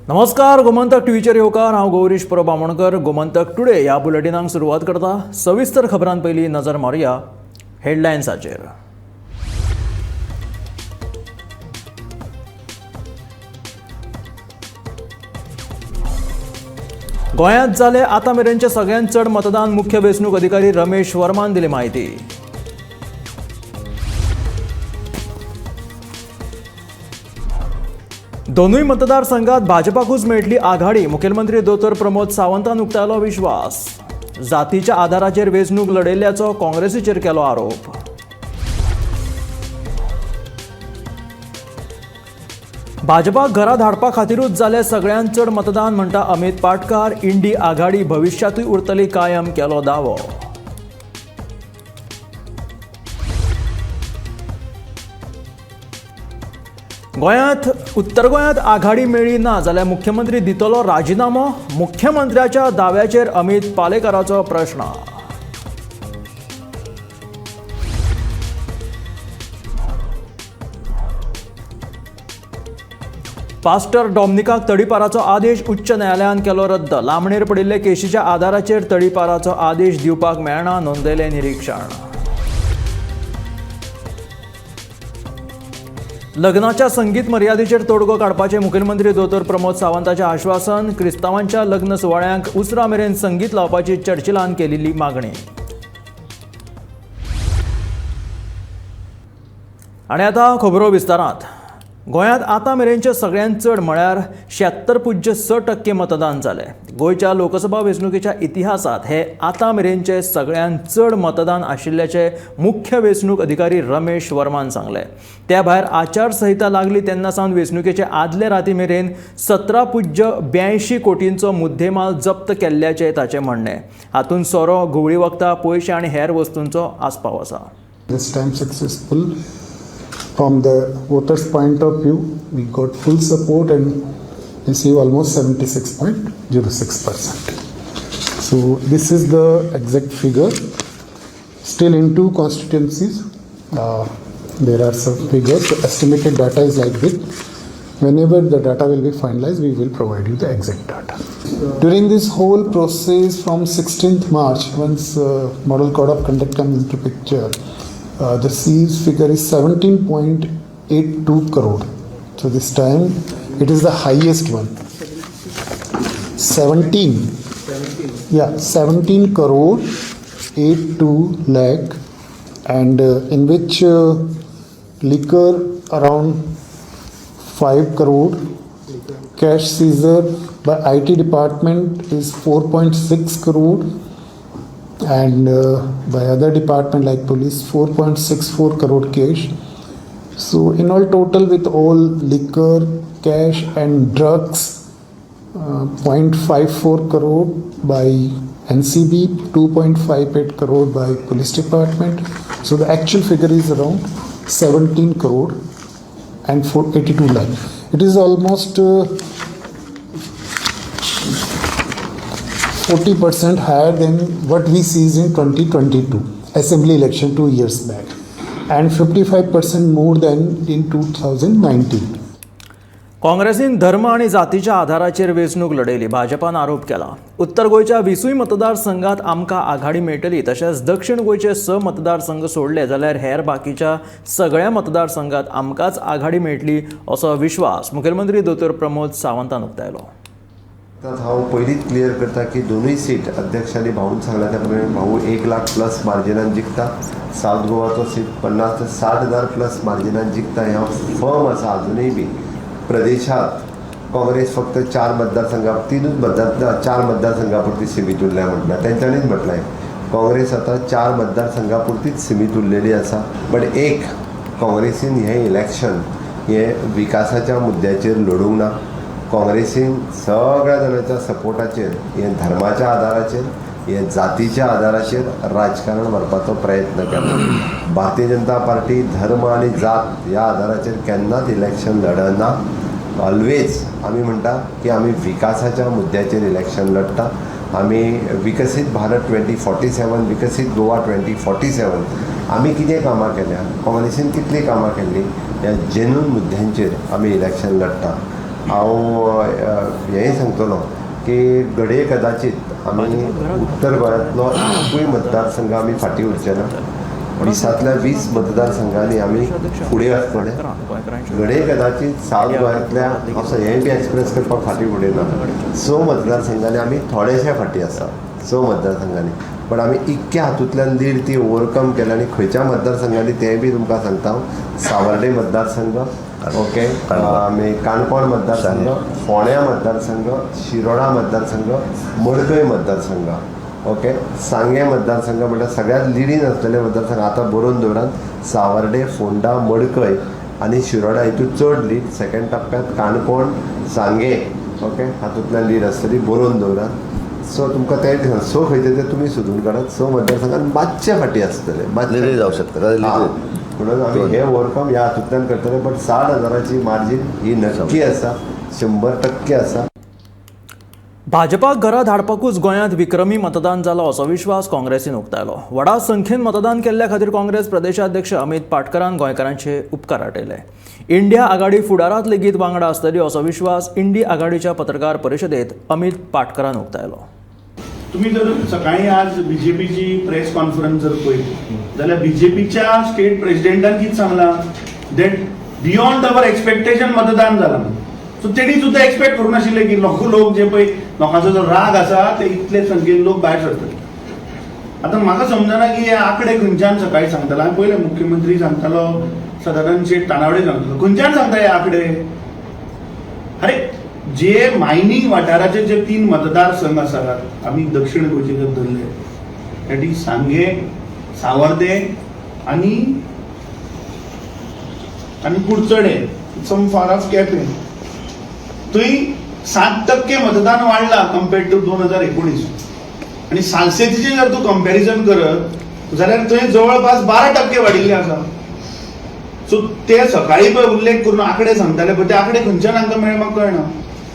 नमस्कार, गोमंतक टीव्हीचेर येवकार. हांव गौरीश परब आमोणकर. गोमंतक टुडे ह्या बुलेटिनाक सुरवात करता. सविस्तर खबरां पयलीं नजर मारुया हेडलायन्साचेर. गोंयांत जाले आतां मेरेनचे सगळ्यांत चड मतदान. मुख्य वेंचणूक अधिकारी रमेश वर्मान दिली माहिती. दोनूय मतदारसंघात भाजपाकूच मेळटली आघाडी. मुखेलमंत्री दोतोर प्रमोद सावंतान उक्तायलो विश्वास. जातीच्या आधाराचेर वेंचणूक लडयल्ल्याचो काँग्रेसीचेर केलो आरोप. भाजपाक घरा धाडपा खातीरूच जालें सगळ्यांत चड मतदान म्हणटा अमित पाटकार. इंडी आघाडी भविश्यातूय उरतली कायम, केलो दावो. गोंयांत उत्तर गोंयांत आघाडी मेळ्ळी ना जाल्यार मुख्यमंत्री दितलो राजिनामो. मुख्यमंत्र्याच्या दाव्याचेर अमित पालेकराचो प्रश्न. पास्टर डॉमनिकाक तडीपाराचो आदेश उच्च न्यायालयान केलो रद्द. लांबणेर पडिल्ले केशीच्या आदाराचेर तडीपाराचो आदेश दिवपाक मेळना, नोंदयलें निरीक्षण. लग्नाच्या संगीत मर्यादेचेर तोडगो काडपाचे मुखेलमंत्री दोतोर प्रमोद सावंताचें आश्वासन. क्रिस्तांवांच्या लग्न सुवाळ्यांक उसरा मेरेन संगीत लावपाची चर्चिलान केल्ली मागणी. आनी आतां खबरो विस्तारांत. गोंयांत आतां मेरेनचे सगळ्यांत चड म्हळ्यार 76.6% मतदान जालें. गोंयच्या लोकसभा वेंचणुकेच्या इतिहासांत हे आतां मेरेनचे सगळ्यांत चड मतदान आशिल्ल्याचे मुख्य वेंचणूक अधिकारी रमेश वर्मान सांगले. त्या भायर आचारसंहिता लागली तेन्ना सावन वेंचणुकेचे आदले राती मेरेन 17.82 कोटींचो मुद्देमाल जप्त केल्ल्याचें ताचें म्हणणें. हातूंत सोरो, घुवळी वखदां, पयशे आनी हेर वस्तूंचो आस्पाव आसा. This time successful. From the voters' point of view, we got full support and received almost 76.06%. So this is the exact figure. Still in two constituencies, there are some figures. The estimated data is like this. Whenever the data will be finalized, we will provide you the exact data. During this whole process from 16th March, once Model Code of Conduct comes into picture, the seized figure is 17.82 crore. So this time it is the highest one. 17 crore 82 lakh, and in which liquor around 5 crore, cash seizure by IT department is 4.6 crore, and by other department like police 4.64 crore cash. So in all total with all liquor, cash and drugs, 0.54 crore by NCB, 2.58 crore by police department. So the actual figure is around 17 crore and 482 lakh. It is almost 40% higher than what we seized in 2022 assembly election 2 years back, and 55% more than in 2019. काँग्रेसीन धर्म आणि जातीच्या आधाराचेर वेंचणूक लडयली. भाजपान आरोप केला. उत्तर गोंयच्या 20 मतदारसंघात आमकां आघाडी मेळटली. तशेंच दक्षिण गोंयचे 6 मतदारसंघ सोडले जाल्यार हेर बाकीच्या सगळ्या मतदारसंघात आमकांच आघाडी मेळटली असो विश्वास मुखेलमंत्री दोतोर प्रमोद सावंतान उक्तायलो. हांव पयलींच क्लियर करता की दोनूय सीट अध्यक्षांनी भाऊन सांगला त्या प्रमाणे भाऊ 1 लाख प्लस मार्जिनान जिखता. सावथ गोवाचो सीट 50 ते 60,000 प्लस मार्जिनान जिखता. ह्या फर्म आसा अजुनूय बी. प्रदेशात काँग्रेस फक्त 4 मतदारसंघापुरती सीमीत उरल्या म्हटल्या. तेंच्यांनीच म्हटलें काँग्रेस आता 4 मतदारसंघापुरतीच सीमीत उरलेली आसा. बट एक काँग्रेसीन हें इलेक्शन हें विकासाच्या मुद्द्याचेर लडूंक ना. काँग्रेसीन सगळ्या जाणांच्या सपोर्टाचेर, हे धर्माच्या आदाराचेर, हे जातीच्या आदाराचेर राजकारण व्हरपाचो प्रयत्न केला. भारतीय जनता पार्टी धर्म आनी जात ह्या आदाराचेर केन्नाच इलेक्शन लडना. ऑलवेज आमी म्हणटा की आमी विकासाच्या मुद्द्याचेर इलेक्शन लडटा. आमी विकसीत भारत 2047, विकसीत गोवा 2047 आमी कितें कामां केल्या, काँग्रेसीन कितलीं कामां केल्लीं ह्या जेन्यून मुद्द्यांचेर आमी इलेक्शन लडटा. हांव हेंय सांगतलो की घडये कदाचित आमी उत्तर गोंयांतलो एकूय मतदारसंघ आमी फाटीं उरचे ना. 20तल्या 20 मतदारसंघांनी आमी फुडें आसतले. घडये कदाचित सावथ गोंयांतल्या असो हेंय बी एक्सप्रेस करपाक फाटीं उडयना. 6 मतदारसंघांनी आमी थोडेशे फाटीं आसा. 6 मतदारसंघांनी पण आमी इतक्या हातूंतल्यान लीड ती ओवरकम केल्या आनी खंयच्या मतदारसंघांनी तेंय बी तुमकां सांगता हांव. सावर्डे मतदारसंघ, ओके, काणकोण मतदारसंघ, फोंड्या मतदारसंघ, शिरोडा मतदारसंघ, मडकय मतदारसंघ, ओके, सांगे मतदारसंघ म्हटल्यार सगळ्यात लिडीन आसलेले मतदारसंघ आतां बरोवन दवरात. सावर्डे, फोंडा, मडकय आनी शिरोडा हितून चड लीड. सेकंड टप्प्यात काणकोण, सांगे, ओके, हातूंतल्यान लीड आसतली बरोवन दवरात. सो तुमकां ते सो खंयचे ते तुमी सोदून काडात. 6 मतदारसंघात मातशे फाटीं आसतले, लिडे जावं शकता. म्हणून आमी हे ओवरकम ह्या हातूंतल्यान करतले. बट 60,000ची मार्जीन ही नक्की आसा, 100% आसा. भाजपाक घरा धाडपाकूच गोंयांत विक्रमी मतदान जालो असो विश्वास काँग्रेसीन उक्तायलो. व्हडा संख्येन मतदान केल्ल्या खातीर काँग्रेस प्रदेशाध्यक्ष अमित पाटकरान गोंयकारांचे उपकार आटयले. इंडिया आघाडी फुडारात लेगीत वांगडा आसतली असो विश्वास इंडी आघाडीच्या पत्रकार परिशदेंत अमित पाटकरान उक्तायलो. तुम्ही जर सकाळी आज बीजेपीची प्रेस कॉन्फरन्स जर पळयली जाल्यार बीजेपीच्या स्टेट प्रेसिडेंटान कितें सांगलां दॅट बियॉन्ड अवर एक्सपेक्टेशन मतदान जालां. सो तेणी सुद्दां एक्सपेक्ट करूं नाशिल्ले की लोक जे पळय लोकांचो जो राग आसा ते इतले संख्येन लोक भायर सरतले. आतां म्हाका समजना की हे आंकडे खंयच्यान सकाळी सांगतालो. हांवें पळयलें मुख्यमंत्री सांगतालो, सदानंद शेट तानावडे सांगतालो. खंयच्यान सांगता हे आंकडे? अरे जे मायनिंग वाठाराचे जे 3 मतदारसंघ आसात आमी दक्षिण गोंयचे जर धरले दॅट इज सांगे, सावर्डे आनी कुडचडे, सम फार ऑफ केपें. थंय 7% मतदान वाडला कंपेर्ड टू 2019. आनी सालसेतीचें जर तूं कंपॅरिजन करत जाल्यार थंय जवळपास 12% वाडिल्लें आसा. सो ते सकाळी पळय उल्लेख करून आंकडे सांगताले पळय ते आंकडे खंयच्यान हांकां मेळ्ळे म्हाका कळना.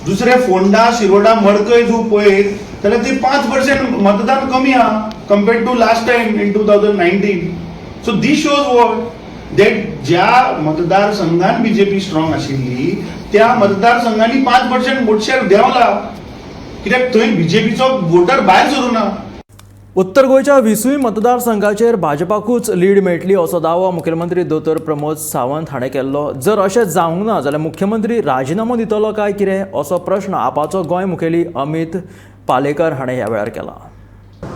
दुसरे फोंडा, शिरोडा, मडकय तूं पळयत जाल्यार ते 5% मतदान कमी आहा compared to last time in 2019. So this shows what that ज्या मतदारसंघान बीजेपी स्ट्रॉंग आशिल्ली त्या मतदारसंघांनी 5% वोटशेअर देंवला. कित्याक थंय बीजेपीचो वोटर भायर सरूं ना. उत्तर गोंयच्या 20 मतदारसंघाचेर भाजपाकूच लीड मेळटली असो दावो मुखेलमंत्री दोतोर प्रमोद सावंत हाणें केल्लो. जर अशें जावंक ना जाल्यार मुख्यमंत्री राजिनामो दितलो काय कितें असो प्रश्न आपाचो गोंय मुखेली अमित पालेकर हाणें ह्या वेळार केला.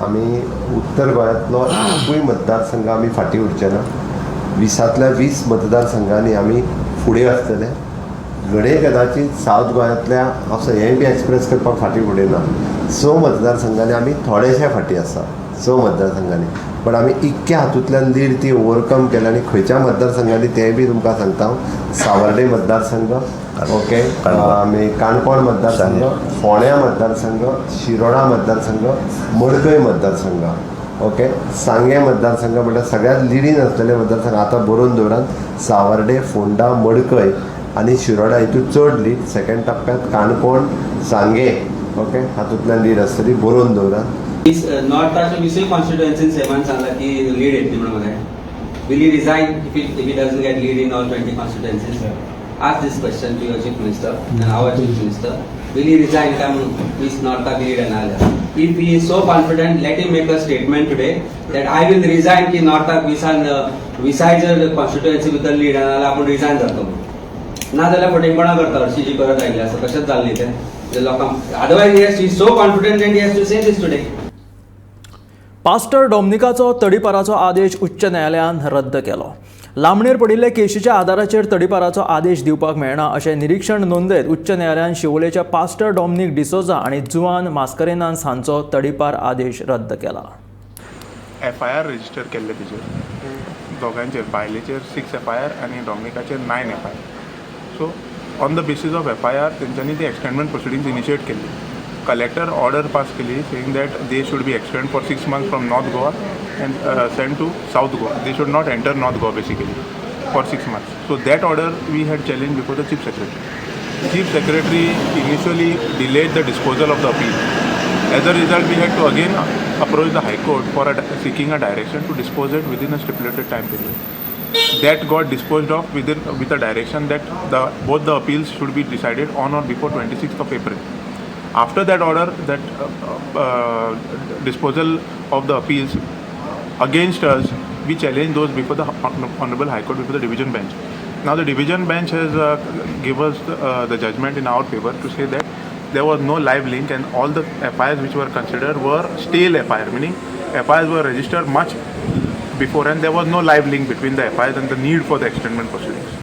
आमी उत्तर गोंयांतलो एकूय मतदारसंघ आमी फाटीं उरचे ना. 20तल्या 20 मतदारसंघांनी आमी फुडें आसतले. घडये कदाचित सावथ गोंयांतल्या असो हेंय बी एक्सप्रेस करपाक फाटीं उडयना. 6 मतदारसंघांनी आमी थोडेशे फाटीं आसा. 6 मतदारसंघांनी पण आमी इतक्या हातूंतल्यान लीड ती ओवरकम केल्या आनी खंयच्या मतदारसंघांनी तेंय बी तुमकां सांगता हांव. सावर्डे मतदारसंघ, ओके, काणकोण मतदारसंघ, फोंड्या मतदारसंघ, शिरोडा मतदारसंघ, मडकय मतदारसंघ, ओके, सांगे मतदारसंघ म्हटल्यार सगळ्यात लिडीन आसलेले मतदारसंघ आतां बरोवन दवरात. सावर्डे, फोंडा, मडकय आनी शिरोडा हितून चड लीड. सेकंड टप्प्यात काणकोण, सांगे, ओके, हातूंतल्यान लीड आसतली बरोवन दवरात. नॉर्थाच्या 20 कॉन्स्टिट्युएन्सीन सेमान सांगला की लीड येतली म्हणून मला. Will he resign if he doesn't get lead in all 20 constituencies? Ask this question to your chief minister and our chief minister. Will he resign काय म्हणून please North lead and all that. If he is so confident, let him make a statement today that I will resign की North विसायजर constituency भितर lead आणि आपण resign जातो म्हणून. ना जाल्यार फटिंगपणां करता हरशीं जी करत आयिल्लें आसा कशेंच जाल्लें तें लोकांक. Otherwise he so confident and he has to say this today. Pastor डॉमनिकाचो तडीपाराचो आदेश उच्च न्यायालयान रद्द केलो. लांबणेर पडिल्ले केशीच्या आदाराचेर तडीपाराचो आदेश दिवपाक मेळना अशें निरीक्षण नोंदयत उच्च न्यायालयान शिवोलेच्या पास्टर डॉमनीक डिसोजा आनी जुआन मास्करेनास हांचो तडीपार आदेश रद्द केला. FIR रजिस्टर केल्ले तेजेर दोगांचेर, बायलेचेर 6 FIR आनी डॉमनिकाचेर 9 FIR. So on the basis of FIR तेंच्यांनी ती एक्सटेंडमेंट प्रोसिडींग्स इनिशिएट केल्ली. कलेक्टर ऑर्डर पास केली saying that they should be extend for 6 months from north Goa and sent to South Goa. They should not enter North Goa basically for 6 months. So that order we had challenged before the Chief Secretary. The Chief Secretary initially delayed the disposal of the appeal. As a result, we had to again approach the High Court for seeking a direction to dispose it within a stipulated time period. that got disposed of with a direction that both the appeals should be decided on or before 26th of April. After that order, that disposal of the appeals against us, we challenged those before the Honorable High Court, before the division bench. Now the division bench has given us the judgment in our favor to say that there was no live link and all the FIRs which were considered were stale FIR, meaning FIRs were registered much before and there was no live link between the FIRs and the need for the extendment proceedings.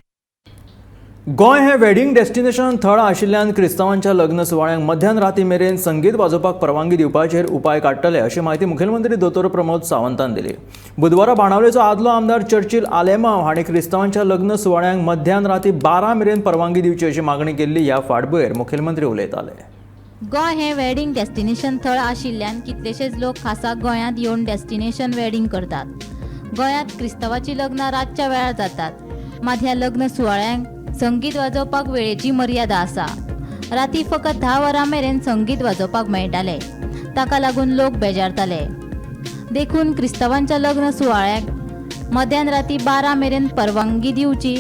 Goa हे wedding destination थळ आशिल्ल्यान क्रिस्तावांच्या लग्न सुवाळ्यांक मध्यान राती मेरेन संगीत वाजोवपाक परवानगी दिवपाचेर उपाय काडटले अशी माहिती मुखेलमंत्री दोतोर प्रमोद सावंतान दिली. बुधवारा बाणावलेचो आदलो आमदार चर्चिल आलेमांव हांणी क्रिस्तावांच्या लग्न सुवाळ्यांक मध्यान राती 12 मेरेन परवानगी दिवची अशी मागणी केल्ली. ह्या फाटभुंयेर मुखेलमंत्री उलयताले. गोंय हे वेडिंग डेस्टिनेशन थळ आशिल्ल्यान कितलेशेच लोक खासा गोंयांत येवन डेस्टिनेशन वेडिंग करतात. गोंयांत क्रिस्तावाची लग्नां रातच्या वेळार जातात. मात ह्या लग्न सुवाळ्यांक संगीत वाजोवपाक वेळेची मर्यादा आसा. राती फकत 10 वरां मेरेन संगीत वाजोवपाक मेळटाले. ताका लागून लोक बेजारताले. देखून क्रिस्तावांच्या लग्न सुवाळ्याक मध्यान राती 12 मेरेन परवानगी दिवची,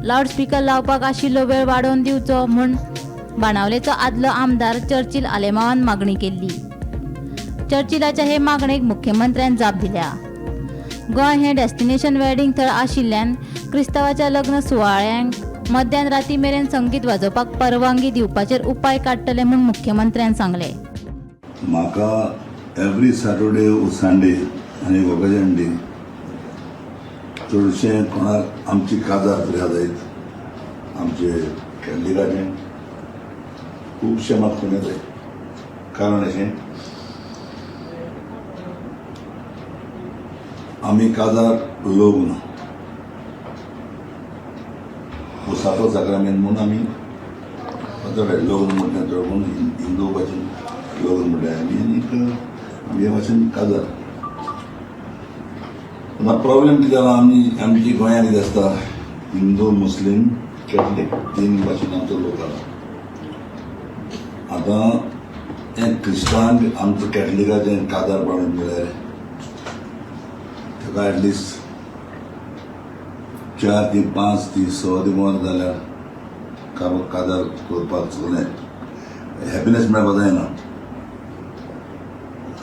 लावडस्पीकर लावपाक आशिल्लो वेळ वाडोवन दिवचो म्हूण बाणावलेचो आदलो आमदार चर्चिल आलेमावान मागणी केल्ली. चर्चिलाच्या हे मागणेक मुख्यमंत्र्यान जाप दिल्या. गोंय हे डेस्टिनेशन वेडिंग थळ आशिल्ल्यान क्रिस्तावाच्या लग्न सुवाळ्यांक मध्यान राती मेरेन संगीत वाजोवपाक परवानगी दिवपाचेर उपाय काडटले म्हूण मुख्यमंत्र्यान सांगले. म्हाका एवरी सॅटर्डे ओ संडे आनी वोकेशन डे चडशें कोणाक आमची काजार फुर्याद जायत आमचे कॅथलिकाचे खुबशे म्हाका फुर्याद जाय. कारण अशें आमी काजार लोक ना साखर साक्रामेंत म्हणून आमी लग्न म्हणटा चड हिंदू भाशेन लग्न म्हणटा आमी हे भाशेन काजार. आता प्रॉब्लेम कितें जाला आमची गोंयांत कितें आसता हिंदू मुस्लीम कॅथलीक 3 भाशेन आमचो लोक आसा. आतां हें क्रिस्तांवांक आमचो कॅथलिकाचें काजार पडून म्हळ्यार ताका एटलिस्ट 4 ते 5 ते 6 दिवस जाल्यार काजार करपाक सगळें हॅपिनेस मेळपाक जायना.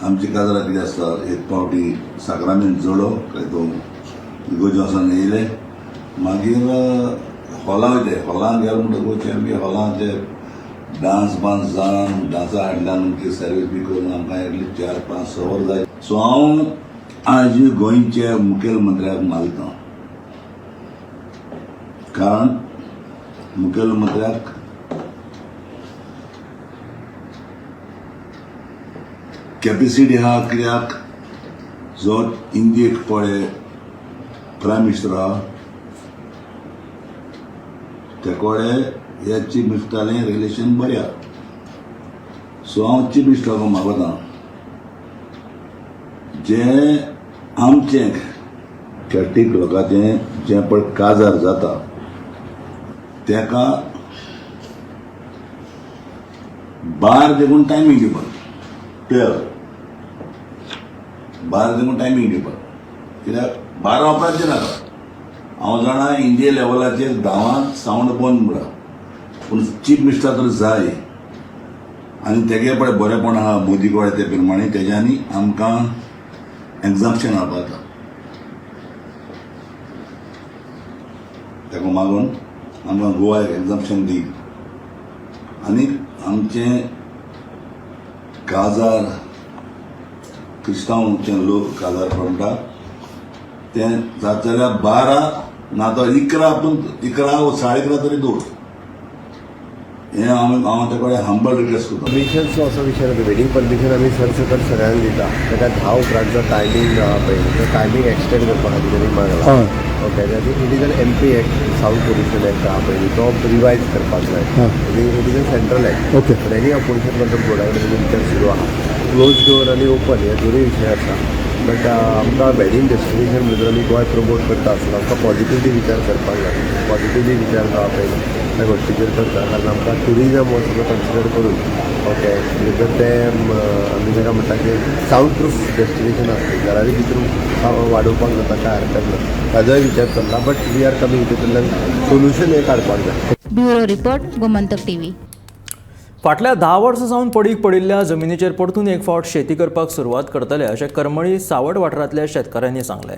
आमची काजारां कितें आसता एक फावटी साक्रामेंत जोडो काय तो इगोर्जी वचोन येयले मागीर हॉलां वयले. हॉलांत गेले म्हणटकूच आमी हॉलांचे डान्स बान्स जावन डान्सा हाडल्यान आमची सर्वीस बी करून आमकां एटलिस्ट 4, 5, 6 वर जाय. सो हांव आज गोंयचे मुखेलमंत्र्याक मागतां. कारण मुखेलमंत्र्याक कॅपेसिटी आहा कित्याक जो इंडियेक पळय प्रायम मिनिस्टर आहा ते कडेन ह्या चीफ मिनिस्टरालें रिलेशन बरें आहा. सो हांव चीफ मिनिस्टराक मागतां जे आमचें कॅथलीक लोकांचें जें पळय काजार जाता तेका भायर देखून टायमींग दिवपाक भायर देखून टायमींग दिवपाक कित्याक भायर वचपाचें नाका. हांव जाणा इंडिया लेवलाचेर 10 सावंड बंद म्हणा पूण चीफ मिनिस्टर तर जाय आनी तेगे पळय बरेपण आहा मोदी कडेन ते प्रमाणे तेज्यांनी आमकां एग्जाम्पशन हाडपाक जाता. ताका मागून आमकां गोवाक एग्जाम्पशन दी आनी आमचें काजार क्रिस्तांवचे लोक काजार पडटा तें जाता जाल्यार 12 ना तो 11 वा 11:30 तरी दवर. हें हांव ते कडेन हंबल रिक्वेस्ट करता. परमिशनचो असो विशय ना. वेडिंग परमिशन आमी सरसकट सगळ्यांक दिता. ताका 10 उपरांतचो टायमींग आहा पळय तो टायमींग एक्सटेंड करपा खातीर ताणी मागला. Okay it is an MP act sound pollution act आहा पळय तो रिवायज करपाक जाय. It is a central act. Okay. Any opposition control बोर्डा कडेन विचार सुरू आहा. क्लोज डोर आनी ओपन हे दोनूय विशय आसा. बट आमकां वेडिंग डेस्टिनेशन भितर आमी गोंय प्रमोट करता आसतना आमकां पॉझिटिव्हली विचार करपाक जाय. पॉझिटिव्हली विचार जावप पळय त्या गोष्टीचेर करता कारण आमकां ट्युरिजम हो सगळो कन्सिडर करून ओके जर ते आमी ताका म्हणटा की सावंड प्रूफ डेस्टिनेशन आसली घराच्या भितर वाडोवपाक जाता काय हरकत ना ताजोय विचार चल्ला बट वी आर कमिंग तितूंतल्यान सोल्युशन हें काडपाक जाय. Bureau report Gomantak TV. फाटल्या 10 वर्सां सावन पडीक पडिल्ल्या जमिनीचेर परतून एक फावट शेती करपाक सुरवात करतले अशें करमळी सावड वाठारांतल्या शेतकाऱ्यांनी सांगलें.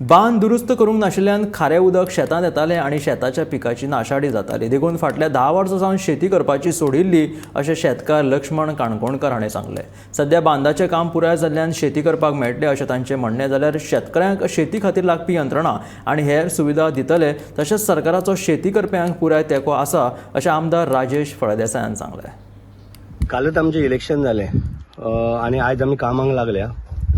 बांद दुरुस्त करूंक नाशिल्ल्यान खारें उदक शेतांत येतालें आनी शेताच्या पिकाची नाशाडी जाताली. देखून फाटल्या 10 वर्सां सावन शेती करपाची सोडिल्ली अशें शेतकार लक्ष्मण काणकोणकार हाणें सांगलें. सध्या बांदाचें काम पुराय जाल्ल्यान शेती करपाक मेळटलें अशें तांचें म्हणणें. जाल्यार शेतकऱ्यांक शेती खातीर लागपी यंत्रणा आनी हेर सुविधा दितले तशेंच सरकाराचो शेती करप्यांक पुराय तेंको आसा अशें आमदार राजेश फळदेसायान सांगलें. कालच आमचें इलेक्शन जालें आनी आयज आमी कामाक लागल्या.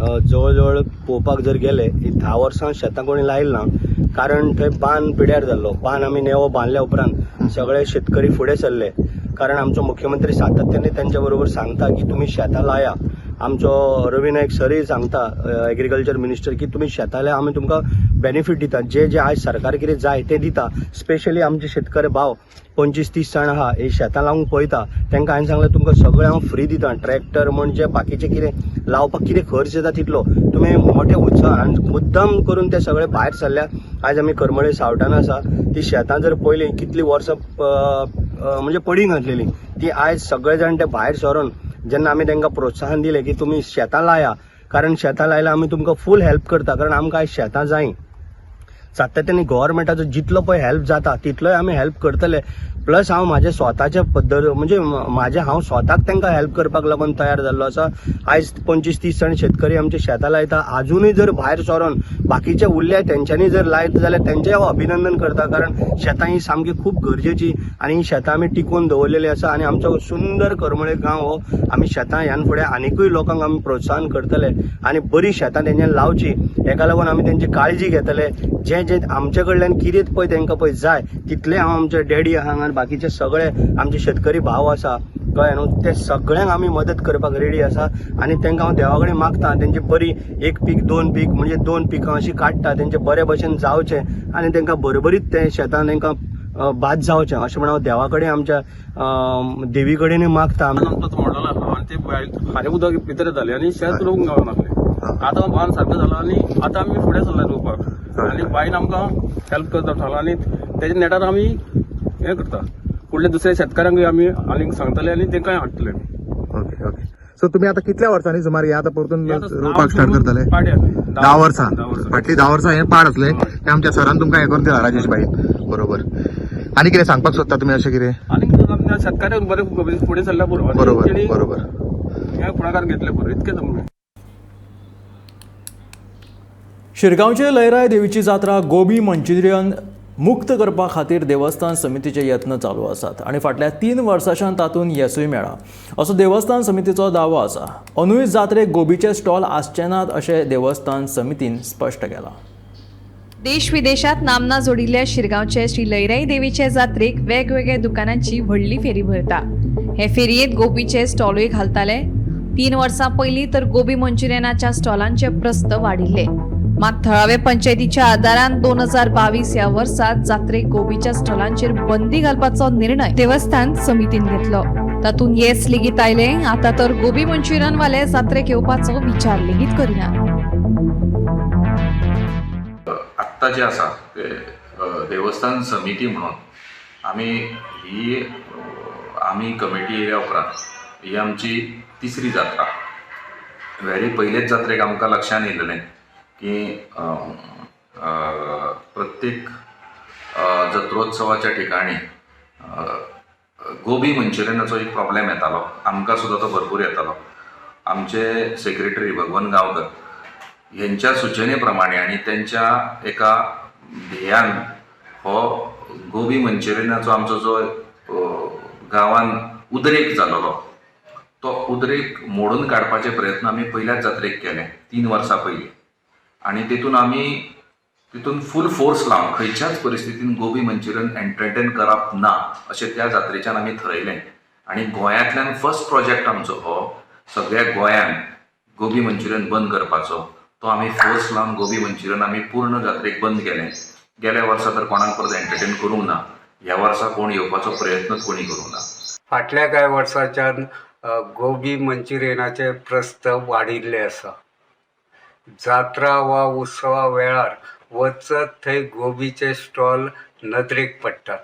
जवळ जवळ पळोवपाक जर गेले ही 10 वर्सां शेतां कोणी लायिल्ल ना कारण थंय बांद पिड्यार जाल्लो. बांद आमी नेवो बांदल्या उपरांत सगळे शेतकरी फुडें सरले कारण आमचो मुख्यमंत्री सातत्याने त्यांच्या बरोबर सांगता की तुम्ही शेतां लाया. आमचो रवी नायक सरय सांगता एग्रीकल्चर मिनिस्टर की तुम्ही शेतां लाया आमी तुमकां बेनिफीट दिता. जे आयज सरकार कितें जाय तें दिता. स्पेशली आमचे शेतकरी भाव 25-30 जाण आहा हे शेतां लावंक पळयता तांकां हांवें सांगलें तुमकां सगळें हांव फ्री दिता. ट्रॅक्टर म्हणजे बाकीचें कितें लावपाक कितें खर्च येता तितलो तुमी मोठे उत्साहान मुद्दाम करून ते सगळे भायर सरल्या. आयज आमी करमळे सावटान आसा ती शेतां जर पयलीं कितलीं वर्सां म्हणजे पडीक घातलेली ती आयज सगळे जाण ते भायर सरून जेन्ना आमी तांकां प्रोत्साहन दिलें की तुमी शेतां लाया कारण शेतां लायल्यार आमी तुमकां फूल हेल्प करता कारण आमकां आयज शेतां जाय. सातत्याने गव्हर्मेंटाचो जितलो पळय हेल्प जाता तितलोय आमी हेल्प करतले. प्लस हांव म्हाजे स्वताचे पद्दत म्हणजे हांव स्वताक तांकां हेल्प करपाक लागून तयार जाल्लो आसा. आयज 25-30 जाण शेतकरी आमचे शेतां लायता. आजुनूय जर भायर सरून बाकीचे उरले तेंच्यांनी जर लायत जाल्यार तेंचें हांव अभिनंदन करता कारण शेतां ही सामकी खूब गरजेची आनी ही शेतां आमी टिकोवन दवरलेली आसा आनी आमचो सुंदर करमळे गांव हो आमी शेतां ह्यान फुडें आनिकूय लोकांक आमी प्रोत्साहन करतले आनी बरी शेतां तेंच्यांनी लावची. हेका लागून आमी तेंची काळजी घेतले. जे आमचे कडल्यान कितें पळय तांकां पळय जाय तितले हांव आमचे डॅडी आहा आनी बाकीचे सगळे आमचे शेतकरी भाव आसा कळ्ळें न्हू ते सगळ्यांक आमी मदत करपाक रेडी आसा आनी तांकां हांव देवा कडेन मागता तेंची बरी 1 पीक 2 पीक म्हणजे 2 पिकां अशीं काडटा तेंचे बरे भशेन जावचे आनी तांकां भरभरीत ते शेतान तांकां बाद जावचें अशें म्हणून हांव देवा कडेन आमच्या देवी कडेन मागता. म्हणटालो आनी ते खारें उदक भितर जालें आनी शेत रोवंक गावना नासलें. आतां बांद सारको जालो आनी आतां आमी फुडें सरले रोवपाक आनी बायन आमकां हेल्प करता थाला आनी तेजे नेटार आमी हें करता. फुडल्या दुसऱ्या शेतकाऱ्यांकूय आमी आनीक सांगतले आनी तांकांय हाडटले. Okay okay. सो तुमी आतां कितल्या वर्सांनी सुमार हे आतां परतून रोवपाक स्टार्ट करतले? 10 वर्सां. फाटलीं 10 वर्सां हे पाड आसले ते आमच्या सरान तुमकां हें करून दिला राजेश भाई बरोबर. आनी कितें सांगपाक सोदता तुमी अशें कितें? आनीक आमच्या शेतकाऱ्यांक बरें फुडें सरल्या बरोबर. बरोबर बरोबर. हे फुडाकार घेतले बरोबर इतकेंच आमकां. शिरगांवचे लयराय देवीची जात्रा गोबी मंचुरियन मुक्त करपा खातीर देवस्थान समितीचे यत्न चालू आसात आनी फाटल्या 3 वर्सांच्यान तातूंत येसूय मेळ्ळा असो देवस्थान समितीचो दावो आसा. अंदूय जात्रेक गोबीचे स्टॉल आसचे नात अशें देवस्थान समितीन स्पश्ट केलां. देश विदेशात नामना जोडिल्ल्या शिरगांवचे श्री लयराई देवीचे जात्रेक वेगवेगळ्या दुकानांची व्हडली फेरी भरता. हे फेरयेंत गोबीचे स्टॉलूय घालताले. 3 वर्सां पयलीं तर गोबी मंचुरियनाच्या स्टॉलांचे प्रस्त वाडिल्ले. मात थळावे पंचायतीच्या आदारान 2022 ह्या वर्सात जात्रेक गोबीच्या स्टॉलांचेर बंदी घालपाचो निर्णय देवस्थान समितीन घेतलो. तातूंत येस लेगीत आयले. आतां तर गोबी मंचुरियन वाले जात्रेक येवपाचो विचार लेगीत करिनात. आत्ता जे आसा ते देवस्थान समिती म्हणून आमी कमिटी येयल्या उपरांत ही आमची 3री जात्रा. व्हेरी पयलेच जात्रेक आमकां लक्षांत येयलेलें की प्रत्येक जत्रोत्सवाच्या ठिकाणी गोबी मंचुरियनाचो एक प्रॉब्लेम येतालो. आमकां सुद्दां तो भरपूर येतालो. आमचे सेक्रेटरी भगवन गांवकर यांच्या सुचने प्रमाणे आणि त्यांच्या एका ध्येयान हो गोबी मंचुरियनाचो आमचो जो गांवान उद्रेक जालोलो तो उद्रेक मोडून काडपाचे प्रयत्न आमी पयल्याच जात्रेक केले 3 वर्सां पयलीं आनी तितून फूल फोर्स लावन खंयच्याच परिस्थितीन गोबी मंचुरियन एंटरटेन करप ना अशें त्या जात्रेच्यान आमी थरयलें. आनी गोंयांतल्यान फर्स्ट प्रोजेक्ट आमचो हो सगळ्या गोंयान गोबी मंचुरियन बंद करपाचो तो आमी फोर्स लावन गोबी मंचुरियन आमी पूर्ण जात्रेक बंद केलें. गेल्या वर्सा तर कोणाक परत एंटरटेन करूंक ना. ह्या वर्सा कोण येवपाचो प्रयत्नच कोणी करूंक ना. फाटल्या कांय वर्सांच्यान गोबी मंचुरियनाचे प्रस्ताव वाडिल्ले आसा. जात्रा वा उत्सवा वेळार वचत थंय गोबीचे स्टॉल नदरेक पडटात.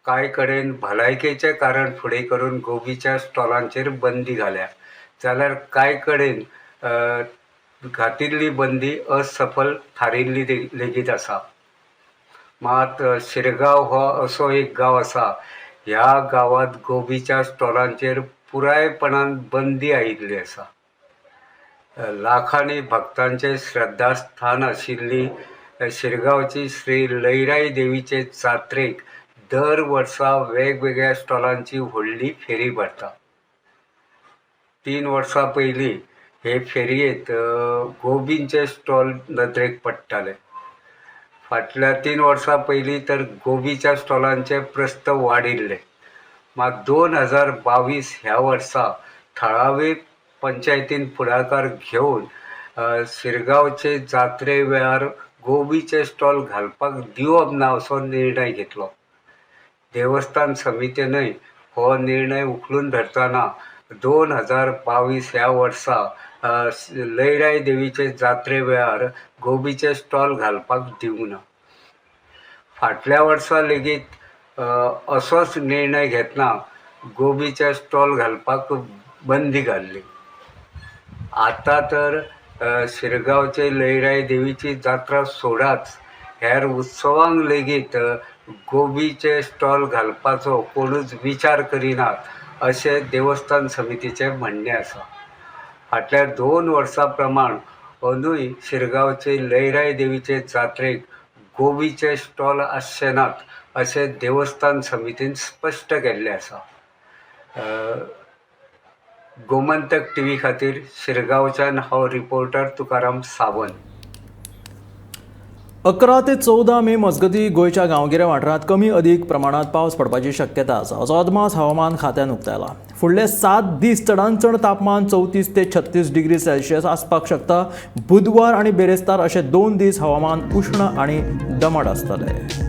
कांय कडेन भलायकेचें कारण फुडें करून गोबीच्या स्टॉलांचेर बंदी घाल्या, जाल्यार कांय कडेन घातिल्ली बंदी असफल थारिल्ली लेगीत आसा. मात शिरगांव हो असो एक गांव आसा, ह्या गांवांत गोबीच्या स्टॉलांचेर पुरायपणान बंदी आयिल्ली आसा. लाखांनी भक्तांचें श्रद्धास्थान आशिल्ली शिरगांवची श्री लयराई देवीचे जात्रेक दर वर्सा वेगवेगळ्या स्टॉलांची व्हडली फेरी भरता. 3 वर्सां पयलीं हे फेरयेंत गोबींचे स्टॉल नदरेक पडटाले. फाटल्या 3 वर्सां पयलीं तर गोबीच्या स्टॉलांचे प्रस्ताव वाडिल्ले. मात 2022 ह्या वर्सा थळावे पंचायतीन फुडाकार घेवन शिरगांवचे जात्रे वेळार गोबीचे स्टॉल घालपाक दिवप ना असो निर्णय घेतलो. देवस्थान समितीनय हो निर्णय उखलून धरतना 2022 ह्या वर्सा लयराई देवीचे जात्रे वेळार गोबीचे स्टॉल घालपाक दिवंक ना. फाटल्या वर्सा लेगीत असोच निर्णय घेतना गोबीचे स्टॉल घालपाक बंदी घाल्ली. आतां तर शिरगांवचे लयराई देवीची जात्रा सोडाच हेर उत्सवांक लेगीत गोबीचे स्टॉल घालपाचो कोणूच विचार करिनात अशें देवस्थान समितीचें म्हणणें आसा. फाटल्या 2 वर्सां प्रमाण अंदूय शिरगांवचे लयराई देवीचे जात्रेक गोबीचे स्टॉल आसचे नात अशें देवस्थान समितीन स्पश्ट केल्लें आसा. गोमंतक TV खातीर शिरगांवच्यान हांव रिपोर्टर तुकाराम सावंत. 11 ते 14 मे मजगतीं गोंयच्या गांवगिऱ्या वाठारांत कमी अदीक प्रमाणात पावस पडपाची शक्यता आसा असो अदमास हवामान खात्यान उक्तायला. फुडले 7 दीस चडांत चड तापमान 34 ते 36 डिग्री सेल्सियस आसपाक शकता. बुधवार आनी बेरेस्तार अशे 2 दीस हवामान उष्ण आनी दमट आसतलें.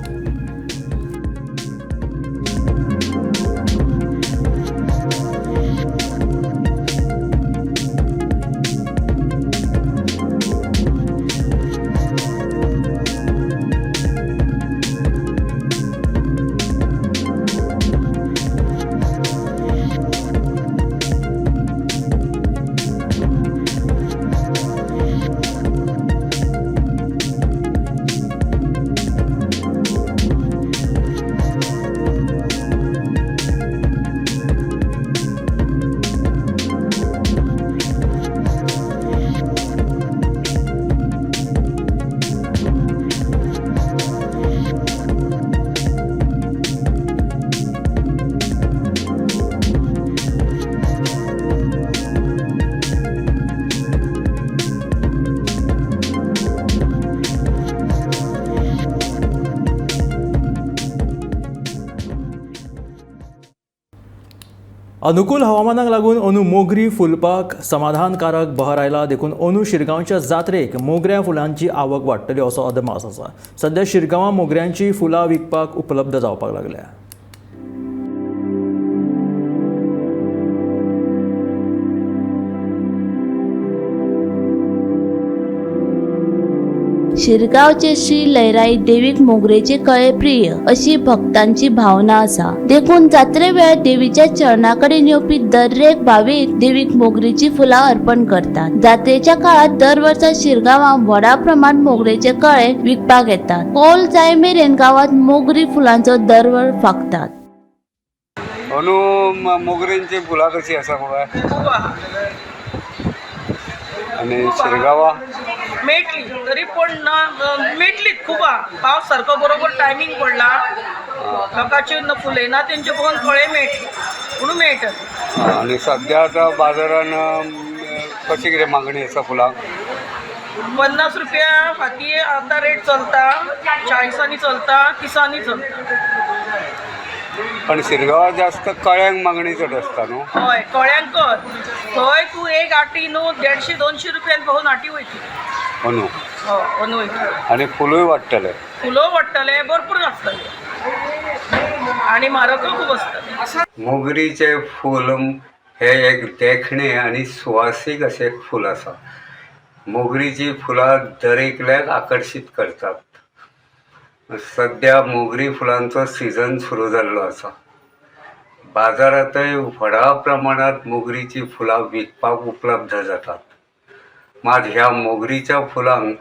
अनुकूल हवामानाक लागून अंदू मोगरी फुलपाक समाधानकारक बहर आयला. देखून अंदू शिरगांवच्या जात्रेक मोगऱ्या फुलांची आवक वाडटली असो अदमास आसा. सध्या शिरगांवां मोगऱ्यांची फुलां विकपाक उपलब्ध जावपाक लागल्या. शिरगांवचे श्री लयराई देवीक मोगरेचे कळे प्रिय अशी भक्तांची भावना आसा. देखून जात्रे वेळार देवीच्या चरणा कडेन येवपी दरेक भावीक देवीक मोगरेची फुलां अर्पण करतात. जात्रेच्या काळात दर वर्सा शिरगांवां व्हडा प्रमाणात मोगरेचे कळे विकपाक येतात. कौल जाय मेरेन गांवांत मोगरी फुलांचो दरवळ फाकतात. अंदू मोगरेंची फुलां कशी आसा पळय आनी शिरगांवां मेटली तरी पण मेटली खूप पावस सारको बरोबर टायमिंग पडला. लोकांची फुलयना तेंचे पळोवन फळे मेळटली म्हणून मेळटात. आनी सद्या आतां बाजारान कशी कितें मागणी आसा फुलांक? 50 रुपया फाती आतां रेट चलता, 40 चलता, 30 चलता. पण शिरगांवां जास्त कळ्यांक मागणी चड आसता न्हू? हय कळ्यांकच. थंय तूं एक आटी न्हू 150-200 रुपयान पळोवन आटी वयतली. अंदू अंदू वयतली. आनी फुलूय वाडटले? फुलो वाडटले भरपूर आसतले. आणि म्हारगूय खूप असतात. मोगरीचे फूल हे एक देखणे आणि सुवासीक असे एक फूल आसा. मोगरीची फुलां दरेकल्याक आकर्षित करतात. सध्या मोगरी फुलांचो सीझन सुरू जाल्लो आसा. बाजारांतय व्हडा प्रमाणात मोगरीची फुलां विकपाक उपलब्ध जातात. मात ह्या मोगरीच्या फुलांक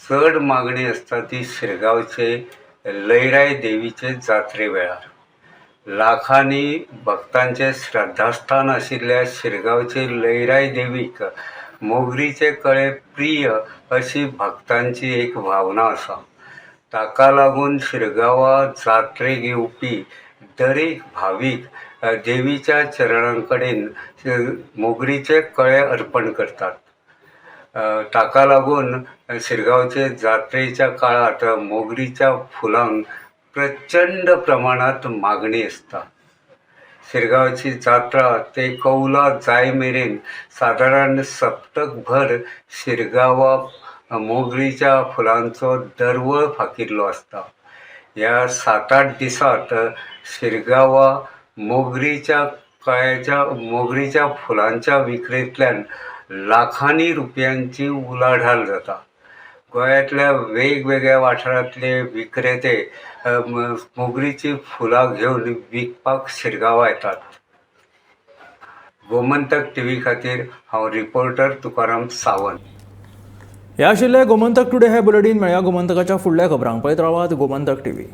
चड मागणी आसता ती शिरगांवचे लयराई देवीचे जात्रे वेळार. लाखांनी भक्तांचे श्रद्धास्थान आशिल्ल्या शिरगांवचे लयराई देवीक मोगरीचे कळे प्रिय अशी भक्तांची एक भावना आसा. ताका लागून शिरगांवा जात्रेक येवपी दरेक भावीक देवीच्या चरणां कडेन मोगरीचे कळे अर्पण करतात. ताका लागून शिरगांवचे जात्रेच्या काळात मोगरीच्या फुलांक प्रचंड प्रमाणात मागणी आसता. शिरगांवची जात्रा ते कौला जाय मेरेन सादारण सप्तकभर शिरगांवा मोगरीच्या फुलांचो दरवळ फाकिल्लो आसता. ह्या 7-8 दिसांत शिरगांवा मोगरीच्या फुलांच्या विक्रेंतल्यान लाखांनी रुपयांची उलाढाल जाता. गोंयांतल्या वेगवेगळ्या वाठारांतले विक्रेते मोगरीची फुलां घेवन विकपाक शिरगांवा येतात. गोमंतक टीव्ही खातीर हांव रिपोर्टर तुकाराम सावंत. हे आशिल्ले गोमंतक टुडे हे बुलेटीन. मेळया गोमंतकाच्या फुडल्या खबरांक. पळयत रावात गोमंतक टीव्ही.